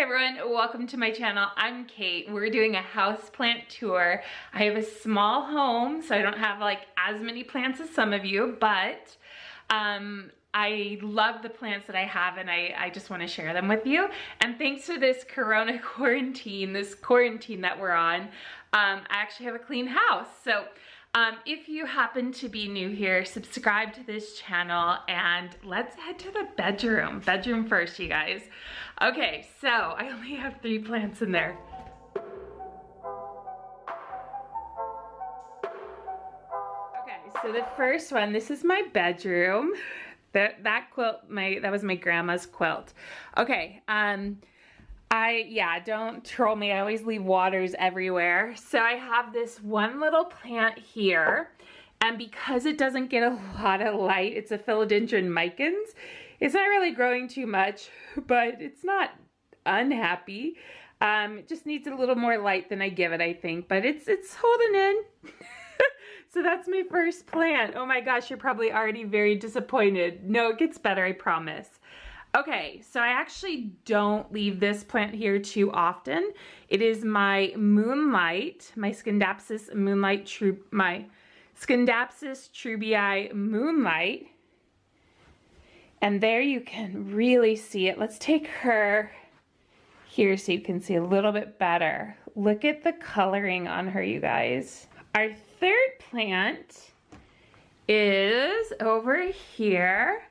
Hey everyone, welcome to my channel. I'm Kate. We're doing a houseplant tour. I have a small home, so I don't have like as many plants as some of you, but I love the plants that I have and I just want to share them with you. And thanks to this Corona quarantine, this quarantine that we're on, I actually have a clean house. So if you happen to be new here, subscribe to this channel and let's head to the bedroom. Bedroom first, you guys. Okay, so I only have 3 plants in there. Okay, so the first one, this is my bedroom. That quilt, that was my grandma's quilt. Okay, don't troll me. I always leave waters everywhere. So I have this one little plant here, and because it doesn't get a lot of light, it's a philodendron micans. It's not really growing too much, but it's not unhappy. It just needs a little more light than I give it, I think, but it's holding in. So that's my first plant. Oh my gosh, you're probably already very disappointed. No, it gets better, I promise. Okay, so I actually don't leave this plant here too often. It is my Moonlight, my Scindapsus trubii Moonlight. And there you can really see it. Let's take her here so you can see a little bit better. Look at the coloring on her, you guys. Our third plant is over here.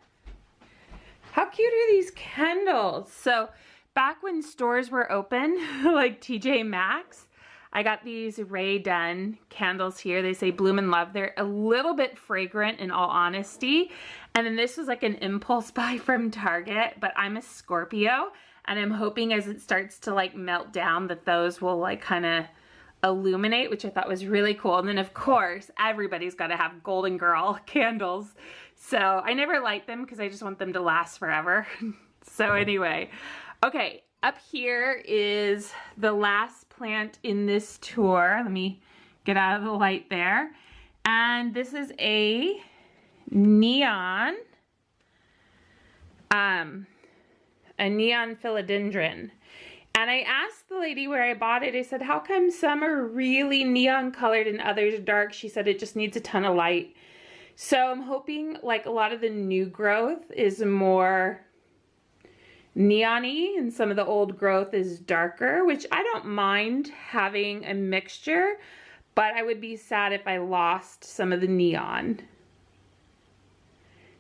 How cute are these candles? So back when stores were open, like TJ Maxx, I got these Rae Dunn candles here. They say Bloom in Love. They're a little bit fragrant in all honesty. And then this was like an impulse buy from Target, but I'm a Scorpio and I'm hoping as it starts to like melt down that those will like kind of illuminate, which I thought was really cool. And then of course, everybody's got to have Golden Girl candles. So I never light them because I just want them to last forever. So anyway, okay, up here is the last plant in this tour. Let me get out of the light there. And this is a neon philodendron. And I asked the lady where I bought it, I said, how come some are really neon colored and others are dark? She said it just needs a ton of light. So I'm hoping like a lot of the new growth is more neon-y and some of the old growth is darker, which I don't mind having a mixture, but I would be sad if I lost some of the neon.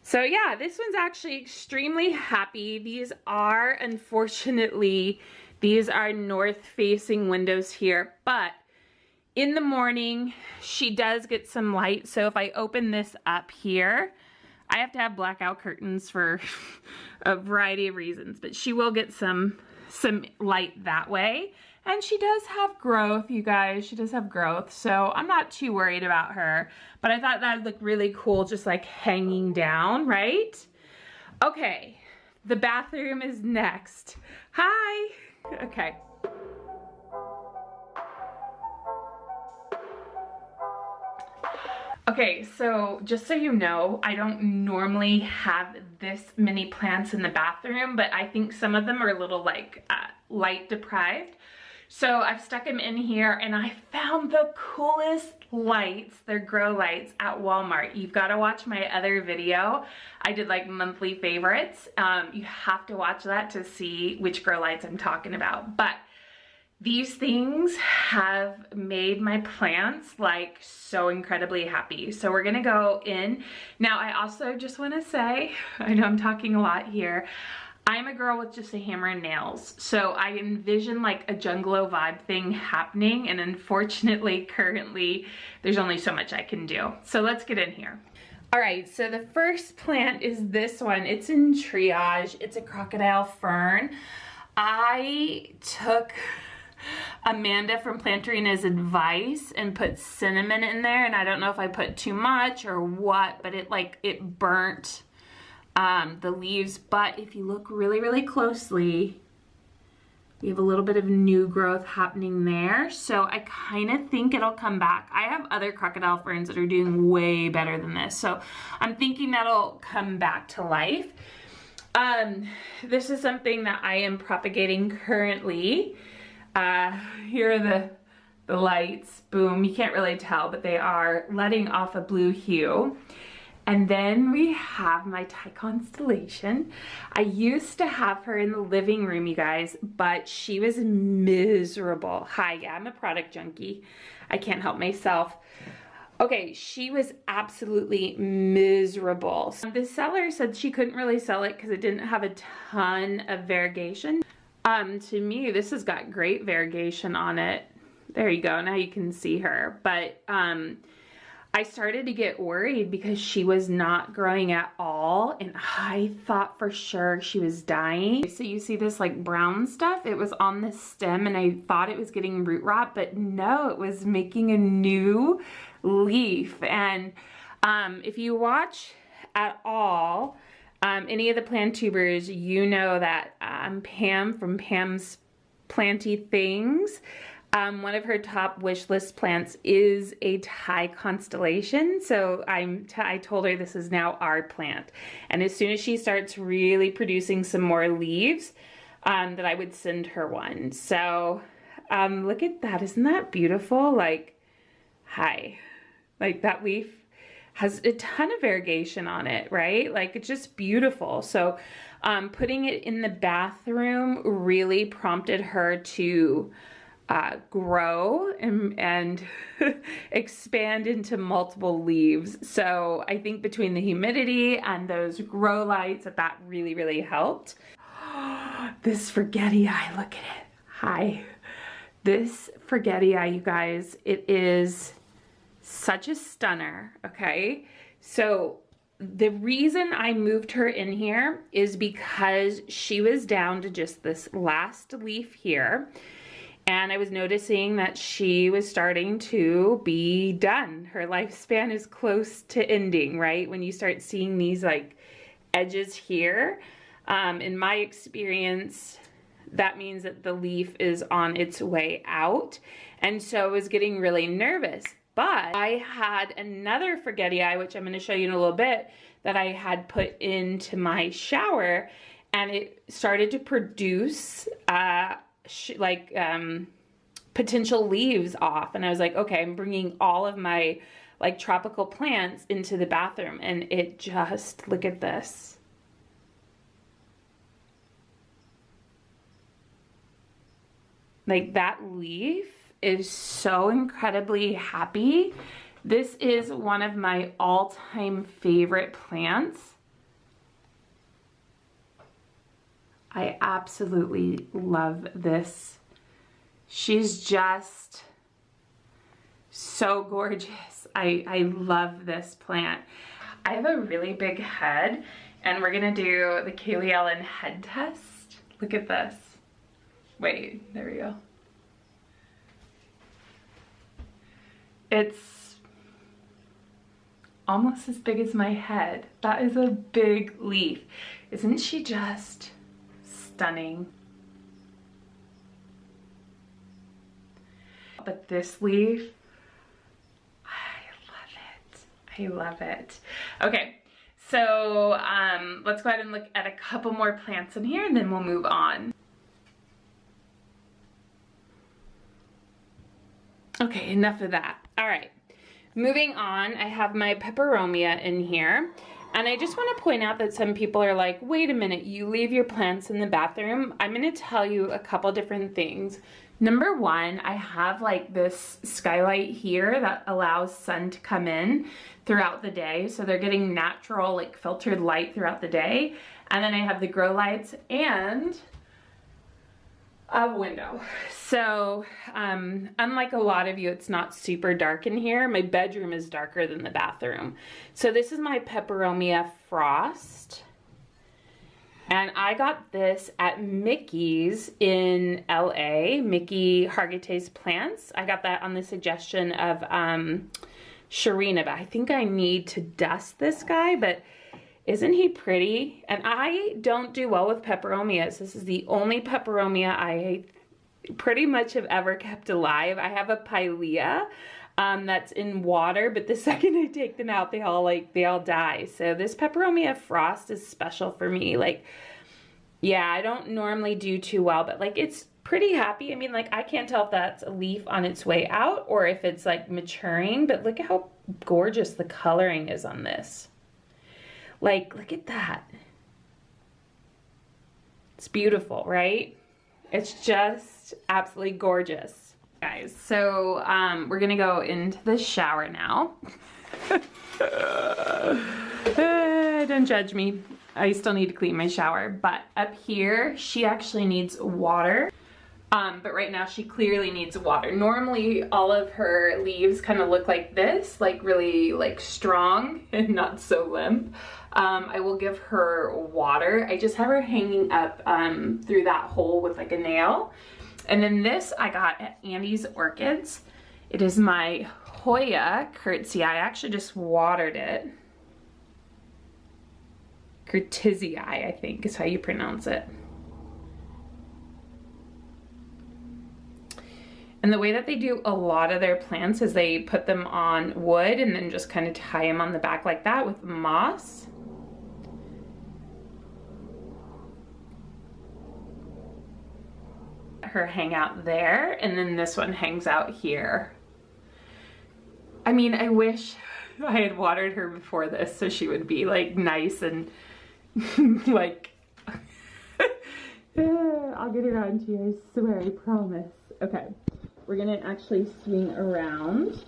So yeah, this one's actually extremely happy. These are, unfortunately, these are north-facing windows here, but in the morning, she does get some light. So if I open this up here, I have to have blackout curtains for a variety of reasons, but she will get some light that way. And she does have growth, you guys. She does have growth, so I'm not too worried about her. But I thought that'd look really cool, just like hanging down, right? Okay, the bathroom is next. Hi. Okay. Okay, so just so you know, I don't normally have this many plants in the bathroom, but I think some of them are a little like light deprived. So I've stuck them in here and I found the coolest lights. They're grow lights at Walmart. You've got to watch my other video. I did like monthly favorites. You have to watch that to see which grow lights I'm talking about. But these things have made my plants like so incredibly happy. So we're gonna go in. Now I also just wanna say, I know I'm talking a lot here, I'm a girl with just a hammer and nails. So I envision like a Jungalow vibe thing happening, and unfortunately currently there's only so much I can do. So let's get in here. All right, so the first plant is this one. It's in triage. It's a crocodile fern. I took Amanda from Planterina's advice and put cinnamon in there, and I don't know if I put too much or what, but it burnt the leaves. But if you look really, really closely, we have a little bit of new growth happening there. So I kind of think it'll come back. I have other crocodile ferns that are doing way better than this. So I'm thinking that'll come back to life. This is something that I am propagating currently. Here are the lights. Boom, you can't really tell, but they are letting off a blue hue. And then we have my Thai constellation. I used to have her in the living room, you guys, but she was miserable. Hi, yeah, I'm a product junkie. I can't help myself. Okay, she was absolutely miserable. The seller said she couldn't really sell it because it didn't have a ton of variegation. To me, this has got great variegation on it. There you go, now you can see her. But I started to get worried because she was not growing at all, and I thought for sure she was dying. So you see this like brown stuff? It was on the stem and I thought it was getting root rot, but no, it was making a new leaf. And if you watch at all any of the Plantubers, you know that Pam from Pam's Planty Things, one of her top wish list plants is a Thai constellation. So I told her this is now our plant. And as soon as she starts really producing some more leaves, that I would send her one. So look at that. Isn't that beautiful? Like, hi. Like that leaf has a ton of variegation on it, right? Like it's just beautiful. So putting it in the bathroom really prompted her to grow and expand into multiple leaves. So I think between the humidity and those grow lights that really, really helped. This forgetii, look at it. Hi. This forgetii, you guys, it is such a stunner, okay? So the reason I moved her in here is because she was down to just this last leaf here. And I was noticing that she was starting to be done. Her lifespan is close to ending, right? When you start seeing these like edges here, in my experience, that means that the leaf is on its way out. And so I was getting really nervous. But I had another forgetii, which I'm going to show you in a little bit, that I had put into my shower, and it started to produce potential leaves off. And I was like, okay, I'm bringing all of my like tropical plants into the bathroom, and it just, look at this. Like that leaf is so incredibly happy. This is one of my all-time favorite plants. I absolutely love this. She's just so gorgeous. I love this plant. I have a really big head, and we're gonna do the Kaylee Ellen head test. Look at this. Wait, there we go. It's almost as big as my head. That is a big leaf. Isn't she just stunning? But this leaf, I love it. Okay, so let's go ahead and look at a couple more plants in here and then we'll move on. Okay, enough of that. All right, moving on, I have my peperomia in here. And I just want to point out that some people are like, wait a minute, you leave your plants in the bathroom? I'm going to tell you a couple different things. Number one, I have like this skylight here that allows sun to come in throughout the day. So they're getting natural, like filtered light throughout the day. And then I have the grow lights and a window. So unlike a lot of you, it's not super dark in here. My bedroom is darker than the bathroom. So this is my Peperomia Frost. And I got this at Mickey's in LA, Mickey Hargitay's Plants. I got that on the suggestion of Sharina, but I think I need to dust this guy, but isn't he pretty? And I don't do well with peperomias. This is the only peperomia I pretty much have ever kept alive. I have a pilea, that's in water, but the second I take them out, they all die. So this Peperomia Frost is special for me. Like, yeah, I don't normally do too well, but like it's pretty happy. I mean, like I can't tell if that's a leaf on its way out or if it's like maturing, but look at how gorgeous the coloring is on this. Like, look at that. It's beautiful, right? It's just absolutely gorgeous. Guys, so we're gonna go into the shower now. Don't judge me. I still need to clean my shower, but up here, she actually needs water. But right now she clearly needs water. Normally all of her leaves kind of look like this, like really like strong and not so limp. I will give her water. I just have her hanging up through that hole with like a nail. And then this I got at Andy's Orchids. It is my Hoya Curtsii. I actually just watered it. Curtsii, I think is how you pronounce it. And the way that they do a lot of their plants is they put them on wood and then just kind of tie them on the back like that with moss. Her hang out there, and then this one hangs out here. I mean, I wish I had watered her before this so she would be like nice and like I'll get around to you, I swear, I promise. Okay, we're gonna actually swing around,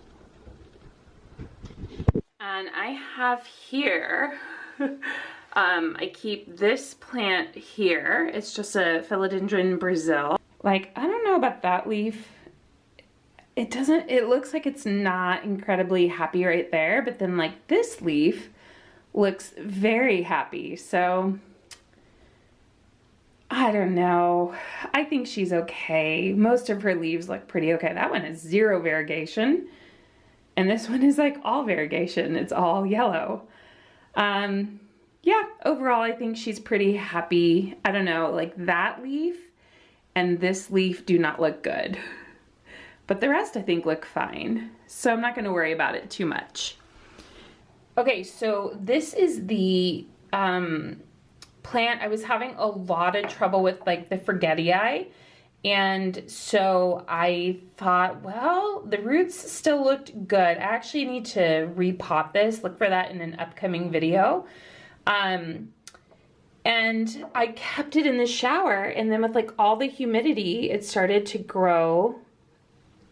and I have here I keep this plant here. It's just a Philodendron Brazil. Like, I don't know about that leaf. It looks like it's not incredibly happy right there, but then like this leaf looks very happy. So I don't know. I think she's okay. Most of her leaves look pretty okay. That one is zero variegation. And this one is like all variegation. It's all yellow. Yeah, overall I think she's pretty happy. I don't know, like that leaf and this leaf do not look good. But the rest I think look fine. So I'm not gonna worry about it too much. Okay, so this is the plant I was having a lot of trouble with, like the Forgetii. And so I thought, well, the roots still looked good. I actually need to repot this. Look for that in an upcoming video. And I kept it in the shower, and then with like all the humidity, it started to grow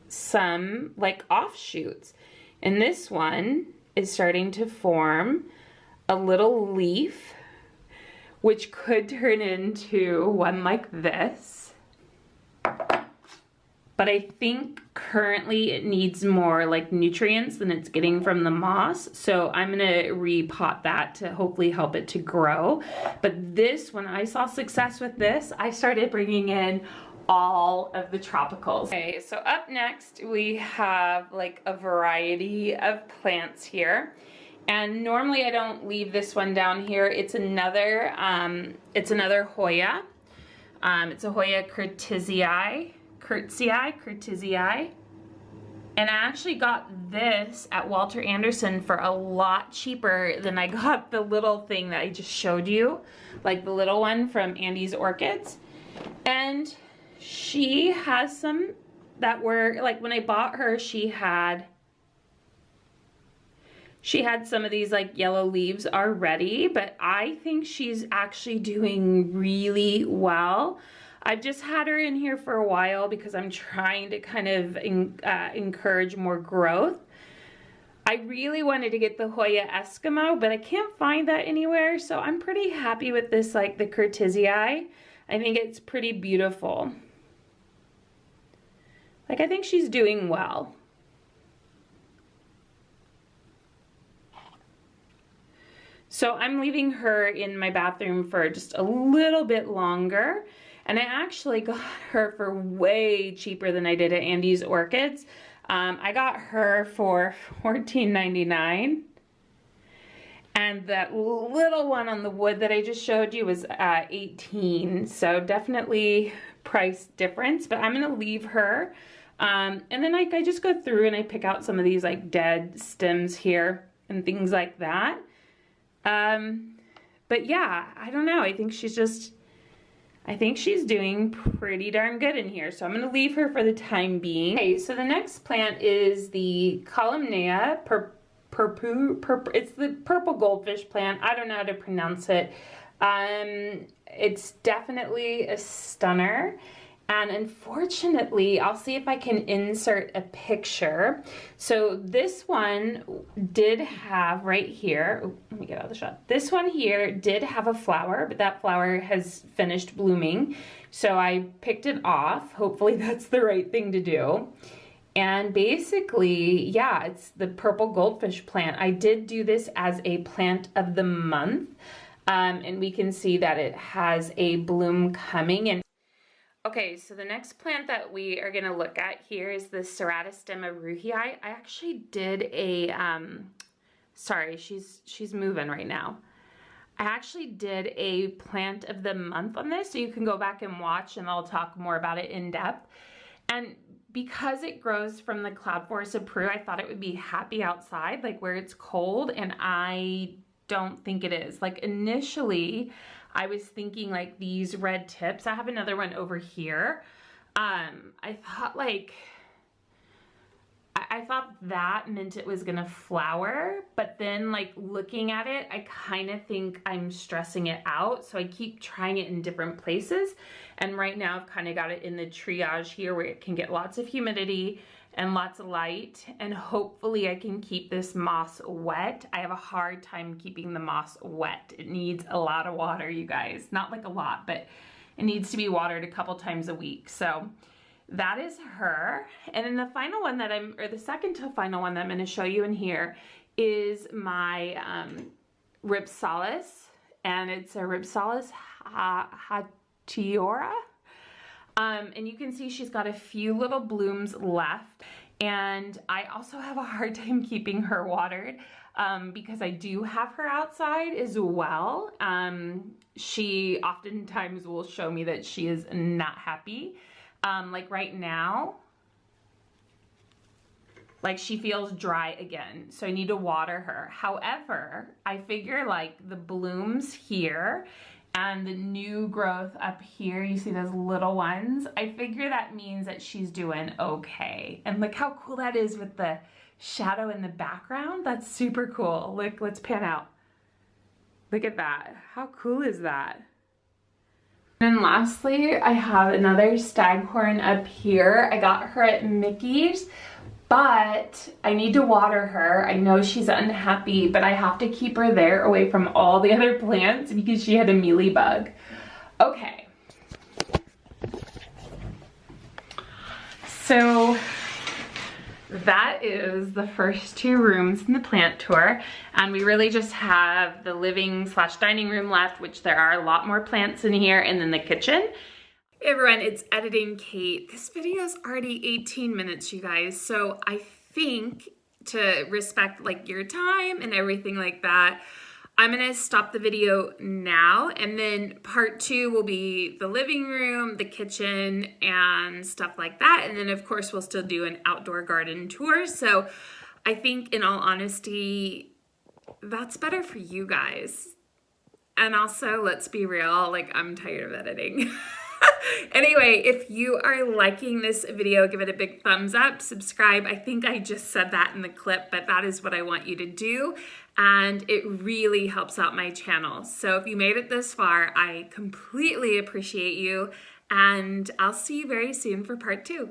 some like offshoots. And this one is starting to form a little leaf, which could turn into one like this. But I think currently it needs more like nutrients than it's getting from the moss. So I'm gonna repot that to hopefully help it to grow. But this, when I saw success with this, I started bringing in all of the tropicals. Okay, so up next we have like a variety of plants here. And normally I don't leave this one down here. It's another Hoya. It's a Hoya Curtsii. And I actually got this at Walter Anderson for a lot cheaper than I got the little thing that I just showed you, like the little one from Andy's Orchids. And she has some that were, like when I bought her, she had some of these like yellow leaves already, but I think she's actually doing really well. I've just had her in here for a while because I'm trying to kind of encourage more growth. I really wanted to get the Hoya Eskimo, but I can't find that anywhere, so I'm pretty happy with this, like the Curtsii. I think it's pretty beautiful. Like, I think she's doing well. So I'm leaving her in my bathroom for just a little bit longer. And I actually got her for way cheaper than I did at Andy's Orchids. I got her for $14.99. And that little one on the wood that I just showed you was $18. So definitely price difference, but I'm gonna leave her And then like I just go through and I pick out some of these like dead stems here and things like that. But yeah, I don't know. I think she's doing pretty darn good in here. So I'm gonna leave her for the time being. Okay, so the next plant is the Columnea it's the purple goldfish plant. I don't know how to pronounce it. It's definitely a stunner. And unfortunately, I'll see if I can insert a picture. So this one did have right here, oh, let me get out of the shot. This one here did have a flower, but that flower has finished blooming. So I picked it off. Hopefully that's the right thing to do. And basically, yeah, it's the purple goldfish plant. I did do this as a plant of the month. And we can see that it has a bloom coming. And okay, so the next plant that we are gonna look at here is the Ceratostemma ruhii. I actually did a, sorry, she's moving right now. I actually did a plant of the month on this, so you can go back and watch and I'll talk more about it in depth. And because it grows from the cloud forest of Peru, I thought it would be happy outside, like where it's cold, and I don't think it is. Like initially, I was thinking like these red tips. I have another one over here. I thought like, I thought that meant it was gonna flower, but then like looking at it, I kind of think I'm stressing it out. So I keep trying it in different places. And right now I've kind of got it in the triage here where it can get lots of humidity and lots of light, and hopefully I can keep this moss wet. I have a hard time keeping the moss wet. It needs a lot of water, you guys. Not like a lot, but it needs to be watered a couple times a week. So that is her. And then the final one that the second to final one that I'm going to show you in here is my Rhipsalis, and it's a Rhipsalis hatiora. And you can see she's got a few little blooms left. And I also have a hard time keeping her watered because I do have her outside as well. She oftentimes will show me that she is not happy. Like right now, like she feels dry again, so I need to water her. However, I figure like the blooms here and the new growth up here, you see those little ones, I figure that means that she's doing okay. And look how cool that is with the shadow in the background. That's super cool. Look, let's pan out. Look at that. How cool is that? And lastly, I have another staghorn up here. I got her at Mickey's, but I need to water her. I know she's unhappy, but I have to keep her there away from all the other plants because she had a mealybug. Okay. So that is the first two rooms in the plant tour, and we really just have the living/dining room left, which there are a lot more plants in here, and then the kitchen. Hey everyone, it's Editing Kate. This video is already 18 minutes, you guys, so I think to respect like your time and everything like that, I'm gonna stop the video now, and then part 2 will be the living room, the kitchen, and stuff like that. And then of course we'll still do an outdoor garden tour. So I think in all honesty, that's better for you guys. And also, let's be real, like I'm tired of editing. Anyway, if you are liking this video, give it a big thumbs up, subscribe. I think I just said that in the clip, but that is what I want you to do. And it really helps out my channel. So if you made it this far, I completely appreciate you. And I'll see you very soon for part 2.